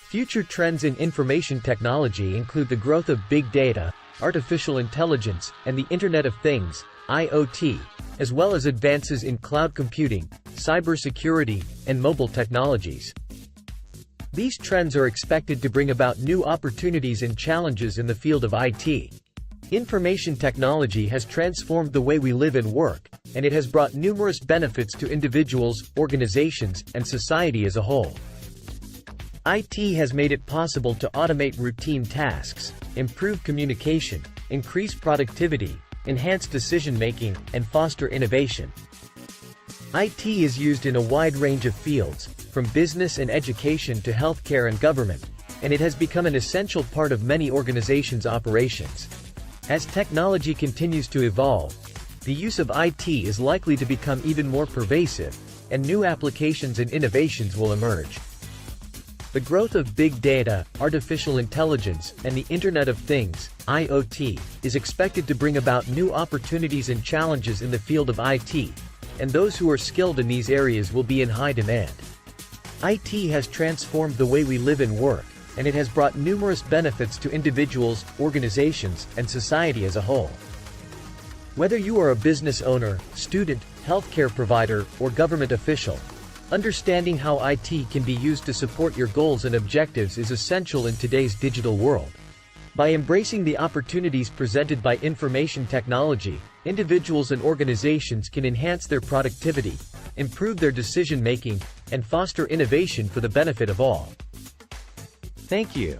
Future trends in information technology include the growth of big data, artificial intelligence, and the Internet of Things, IoT, as well as advances in cloud computing, cybersecurity, and mobile technologies. These trends are expected to bring about new opportunities and challenges in the field of IT. Information technology has transformed the way we live and work, and it has brought numerous benefits to individuals, organizations, and society as a whole. IT has made it possible to automate routine tasks, improve communication, increase productivity, enhance decision-making, and foster innovation. IT is used in a wide range of fields, from business and education to healthcare and government, and it has become an essential part of many organizations' operations. As technology continues to evolve, the use of IT is likely to become even more pervasive, and new applications and innovations will emerge. The growth of big data, artificial intelligence, and the Internet of Things, IoT, is expected to bring about new opportunities and challenges in the field of IT, and those who are skilled in these areas will be in high demand. IT has transformed the way we live and work, and it has brought numerous benefits to individuals, organizations, and society as a whole. Whether you are a business owner, student, healthcare provider, or government official, understanding how IT can be used to support your goals and objectives is essential in today's digital world. By embracing the opportunities presented by information technology, individuals and organizations can enhance their productivity, improve their decision-making, and foster innovation for the benefit of all. Thank you.